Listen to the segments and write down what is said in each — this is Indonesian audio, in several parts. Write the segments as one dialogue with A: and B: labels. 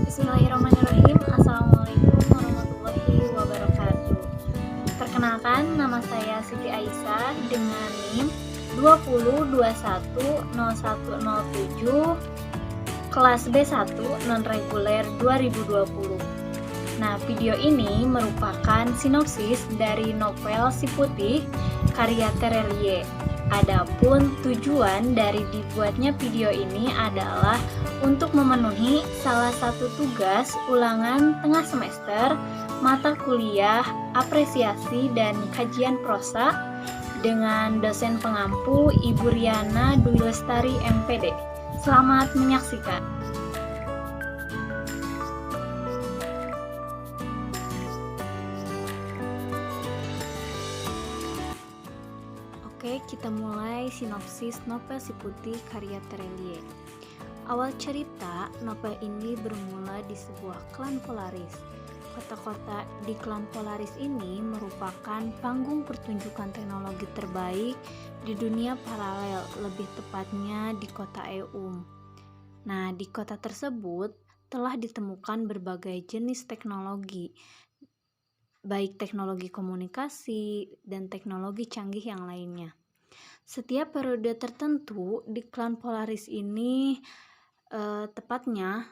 A: Bismillahirrahmanirrahim. Assalamualaikum warahmatullahi wabarakatuh. Perkenalkan, nama saya Siti Aisyah dengan NIM 20210107 kelas B1 non-reguler 2020. Nah, video ini merupakan sinopsis dari novel Si Putih karya Terelie. Adapun tujuan dari dibuatnya video ini adalah untuk memenuhi salah satu tugas ulangan tengah semester mata kuliah apresiasi dan kajian prosa dengan dosen pengampu Ibu Riana Dwi Lestari MPD. Selamat menyaksikan. Oke, kita mulai sinopsis novel Si Putih karya Terelie. Awal cerita, novel ini bermula di sebuah klan Polaris. Kota-kota di klan Polaris ini merupakan panggung pertunjukan teknologi terbaik di dunia paralel, lebih tepatnya di kota Eum. Nah, di kota tersebut telah ditemukan berbagai jenis teknologi, baik teknologi komunikasi dan teknologi canggih yang lainnya. Setiap periode tertentu di klan Polaris ini tepatnya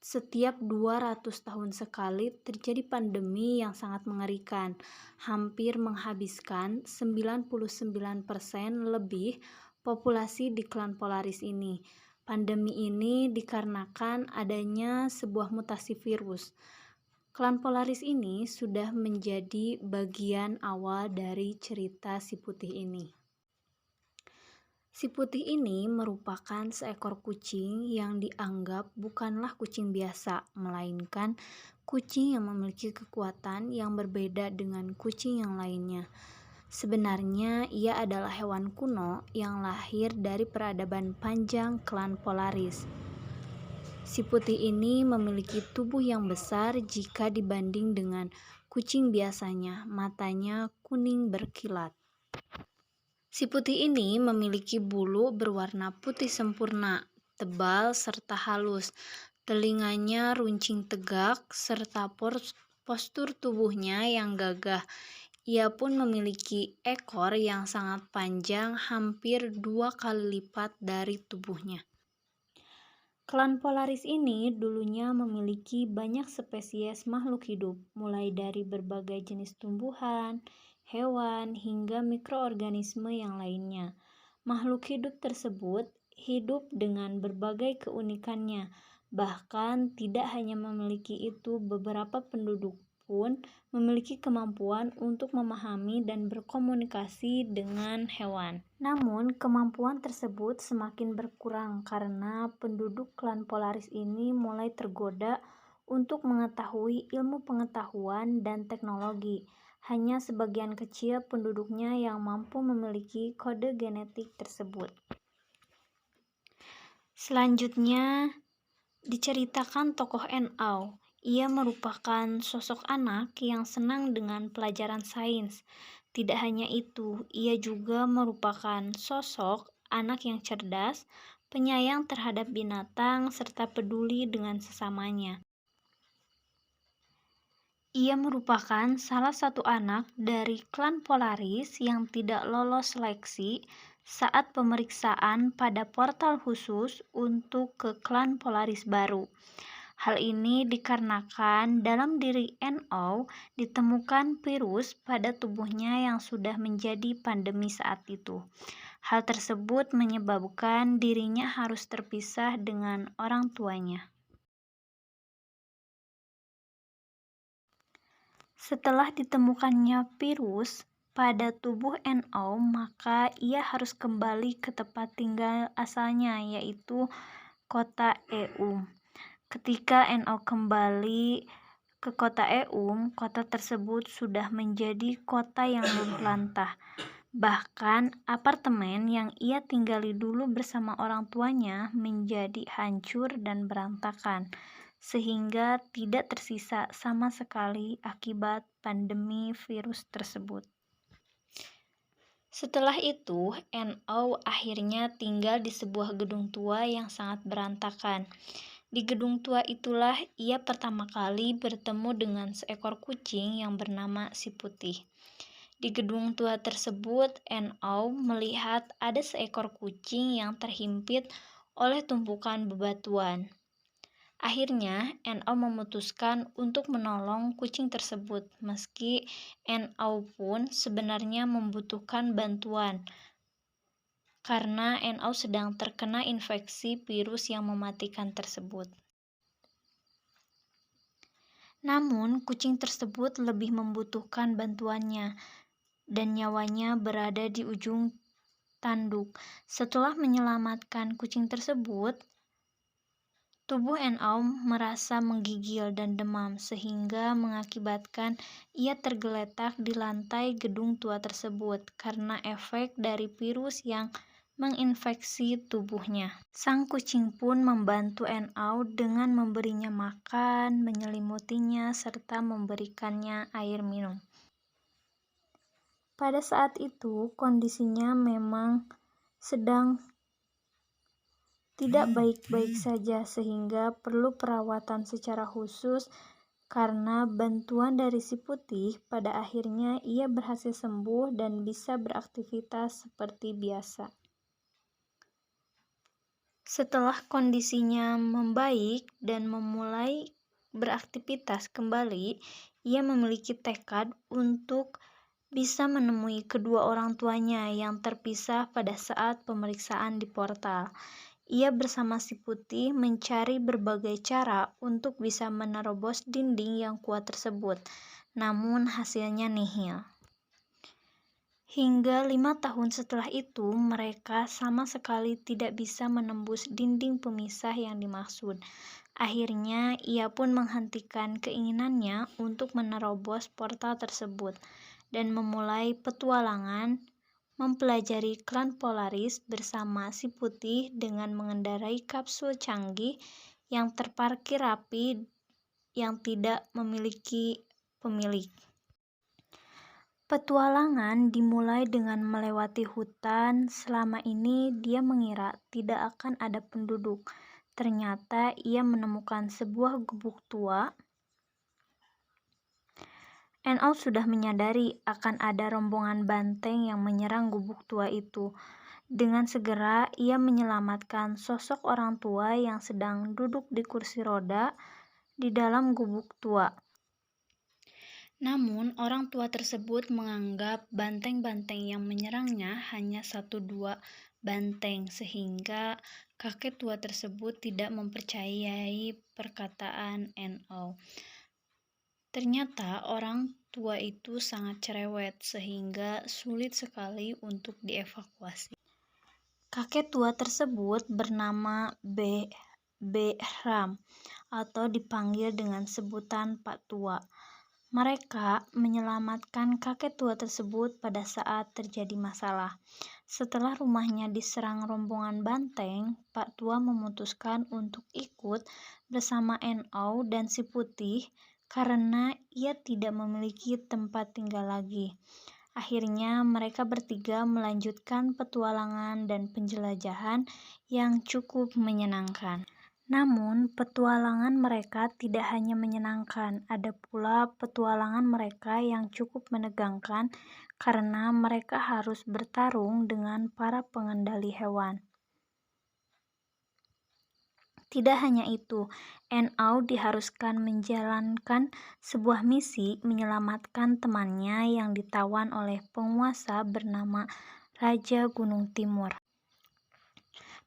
A: setiap 200 tahun sekali terjadi pandemi yang sangat mengerikan, hampir menghabiskan 99% lebih populasi di klan Polaris ini. Pandemi ini dikarenakan adanya sebuah mutasi virus. Klan Polaris ini sudah menjadi bagian awal dari cerita Si Putih ini. Si Putih ini merupakan seekor kucing yang dianggap bukanlah kucing biasa, melainkan kucing yang memiliki kekuatan yang berbeda dengan kucing yang lainnya. Sebenarnya ia adalah hewan kuno yang lahir dari peradaban panjang klan Polaris. Si Putih ini memiliki tubuh yang besar jika dibanding dengan kucing biasanya, matanya kuning berkilat. Si Putih ini memiliki bulu berwarna putih sempurna, tebal serta halus. Telinganya runcing tegak serta postur tubuhnya yang gagah. Ia pun memiliki ekor yang sangat panjang, hampir 2 kali lipat dari tubuhnya. Klan Polaris ini dulunya memiliki banyak spesies makhluk hidup, mulai dari berbagai jenis tumbuhan, hewan, hingga mikroorganisme yang lainnya. Makhluk hidup tersebut hidup dengan berbagai keunikannya. Bahkan tidak hanya memiliki itu, beberapa penduduk pun memiliki kemampuan untuk memahami dan berkomunikasi dengan hewan. Namun, kemampuan tersebut semakin berkurang karena penduduk klan Polaris ini mulai tergoda untuk mengetahui ilmu pengetahuan dan teknologi. Hanya sebagian kecil penduduknya yang mampu memiliki kode genetik tersebut. Selanjutnya, diceritakan tokoh Enau. Ia merupakan sosok anak yang senang dengan pelajaran sains. Tidak hanya itu, ia juga merupakan sosok anak yang cerdas, penyayang terhadap binatang, serta peduli dengan sesamanya. Ia merupakan salah satu anak dari klan Polaris yang tidak lolos seleksi saat pemeriksaan pada portal khusus untuk ke klan Polaris baru. Hal ini dikarenakan dalam diri NO ditemukan virus pada tubuhnya yang sudah menjadi pandemi saat itu. Hal tersebut menyebabkan dirinya harus terpisah dengan orang tuanya. Setelah ditemukannya virus pada tubuh NO, maka ia harus kembali ke tempat tinggal asalnya, yaitu kota Eum. Ketika NO kembali ke kota Eum, kota tersebut sudah menjadi kota yang luluh lantah. Bahkan apartemen yang ia tinggali dulu bersama orang tuanya menjadi hancur dan berantakan, sehingga tidak tersisa sama sekali akibat pandemi virus tersebut. Setelah itu, NO akhirnya tinggal di sebuah gedung tua yang sangat berantakan. Di gedung tua itulah ia pertama kali bertemu dengan seekor kucing yang bernama Si Putih. Di gedung tua tersebut, NO melihat ada seekor kucing yang terhimpit oleh tumpukan bebatuan. Akhirnya, NO memutuskan untuk menolong kucing tersebut, meski NO pun sebenarnya membutuhkan bantuan karena NO sedang terkena infeksi virus yang mematikan tersebut. Namun, kucing tersebut lebih membutuhkan bantuannya dan nyawanya berada di ujung tanduk. Setelah menyelamatkan kucing tersebut, tubuh NO merasa menggigil dan demam sehingga mengakibatkan ia tergeletak di lantai gedung tua tersebut karena efek dari virus yang menginfeksi tubuhnya. Sang kucing pun membantu NO dengan memberinya makan, menyelimutinya, serta memberikannya air minum. Pada saat itu, kondisinya memang sedang tidak baik-baik saja sehingga perlu perawatan secara khusus. Karena bantuan dari Si Putih, pada akhirnya ia berhasil sembuh dan bisa beraktivitas seperti biasa. Setelah kondisinya membaik dan memulai beraktivitas kembali, ia memiliki tekad untuk bisa menemui kedua orang tuanya yang terpisah pada saat pemeriksaan di portal. Ia bersama Si Putih mencari berbagai cara untuk bisa menerobos dinding yang kuat tersebut, namun hasilnya nihil. Hingga 5 tahun setelah itu, mereka sama sekali tidak bisa menembus dinding pemisah yang dimaksud. Akhirnya, ia pun menghentikan keinginannya untuk menerobos portal tersebut dan memulai petualangan mempelajari klan Polaris bersama Si Putih dengan mengendarai kapsul canggih yang terparkir rapi yang tidak memiliki pemilik. Petualangan dimulai dengan melewati hutan. Selama ini dia mengira tidak akan ada penduduk. Ternyata ia menemukan sebuah gubuk tua. NO sudah menyadari akan ada rombongan banteng yang menyerang gubuk tua itu. Dengan segera ia menyelamatkan sosok orang tua yang sedang duduk di kursi roda di dalam gubuk tua. Namun, orang tua tersebut menganggap banteng-banteng yang menyerangnya hanya 1-2 banteng, sehingga kakek tua tersebut tidak mempercayai perkataan NO. Ternyata orang tua itu sangat cerewet, sehingga sulit sekali untuk dievakuasi. Kakek tua tersebut bernama Behram atau dipanggil dengan sebutan Pak Tua. Mereka menyelamatkan kakek tua tersebut pada saat terjadi masalah. Setelah rumahnya diserang rombongan banteng, Pak Tua memutuskan untuk ikut bersama NO dan Si Putih karena ia tidak memiliki tempat tinggal lagi. Akhirnya mereka bertiga melanjutkan petualangan dan penjelajahan yang cukup menyenangkan. Namun, petualangan mereka tidak hanya menyenangkan, ada pula petualangan mereka yang cukup menegangkan karena mereka harus bertarung dengan para pengendali hewan. Tidak hanya itu, NO diharuskan menjalankan sebuah misi menyelamatkan temannya yang ditawan oleh penguasa bernama Raja Gunung Timur.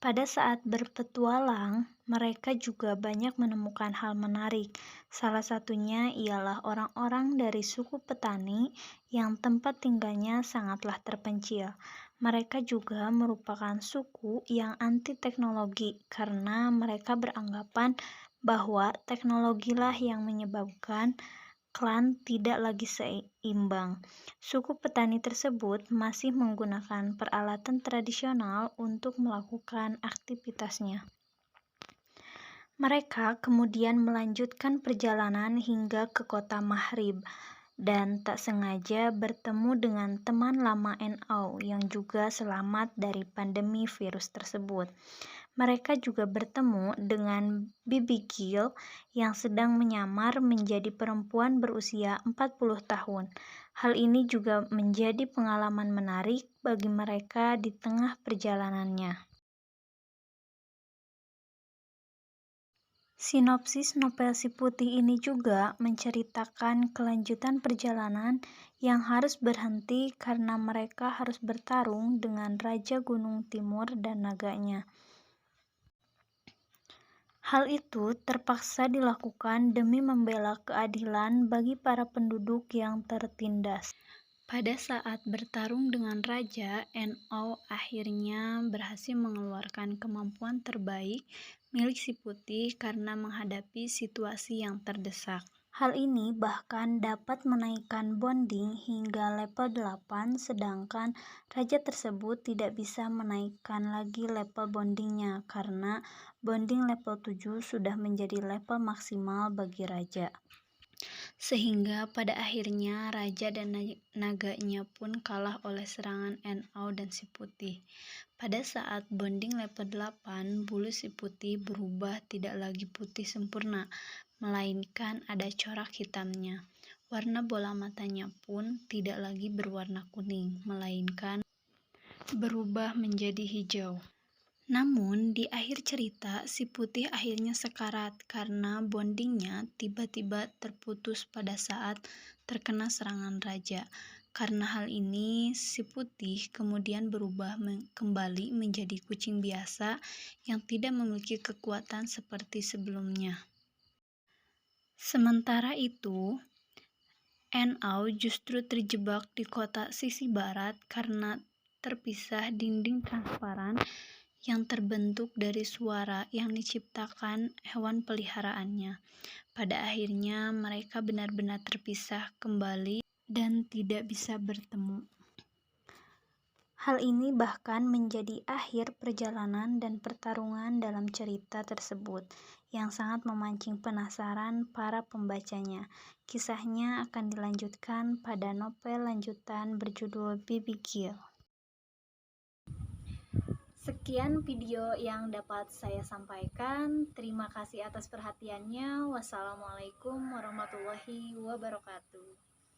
A: Pada saat berpetualang, mereka juga banyak menemukan hal menarik. Salah satunya ialah orang-orang dari suku petani yang tempat tinggalnya sangatlah terpencil. Mereka juga merupakan suku yang anti teknologi karena mereka beranggapan bahwa teknologilah yang menyebabkan klan tidak lagi seimbang. Suku petani tersebut masih menggunakan peralatan tradisional untuk melakukan aktivitasnya. Mereka kemudian melanjutkan perjalanan hingga ke kota Maghrib dan tak sengaja bertemu dengan teman lama NO yang juga selamat dari pandemi virus tersebut. Mereka juga bertemu dengan Bibi Gil yang sedang menyamar menjadi perempuan berusia 40 tahun. Hal ini juga menjadi pengalaman menarik bagi mereka di tengah perjalanannya. Sinopsis novel Si Putih ini juga menceritakan kelanjutan perjalanan yang harus berhenti karena mereka harus bertarung dengan Raja Gunung Timur dan naganya. Hal itu terpaksa dilakukan demi membela keadilan bagi para penduduk yang tertindas. Pada saat bertarung dengan Raja, NO akhirnya berhasil mengeluarkan kemampuan terbaik milik Si Putih karena menghadapi situasi yang terdesak. Hal ini bahkan dapat menaikkan bonding hingga level 8, sedangkan raja tersebut tidak bisa menaikkan lagi level bondingnya karena bonding level 7 sudah menjadi level maksimal bagi raja. Sehingga pada akhirnya raja dan naganya pun kalah oleh serangan NO dan Si Putih. Pada saat bonding level 8, bulu Si Putih berubah tidak lagi putih sempurna, melainkan ada corak hitamnya. Warna bola matanya pun tidak lagi berwarna kuning, melainkan berubah menjadi hijau. Namun, di akhir cerita, Si Putih akhirnya sekarat karena bondingnya tiba-tiba terputus pada saat terkena serangan raja. Karena hal ini, Si Putih kemudian berubah kembali menjadi kucing biasa yang tidak memiliki kekuatan seperti sebelumnya. Sementara itu, NO justru terjebak di kota sisi barat karena terpisah dinding transparan yang terbentuk dari suara yang diciptakan hewan peliharaannya. Pada akhirnya mereka benar-benar terpisah kembali dan tidak bisa bertemu. Hal ini bahkan menjadi akhir perjalanan dan pertarungan dalam cerita tersebut, yang sangat memancing penasaran para pembacanya. Kisahnya akan dilanjutkan pada novel lanjutan berjudul Bibi Gil. Sekian video yang dapat saya sampaikan. Terima kasih atas perhatiannya. Wassalamualaikum warahmatullahi wabarakatuh.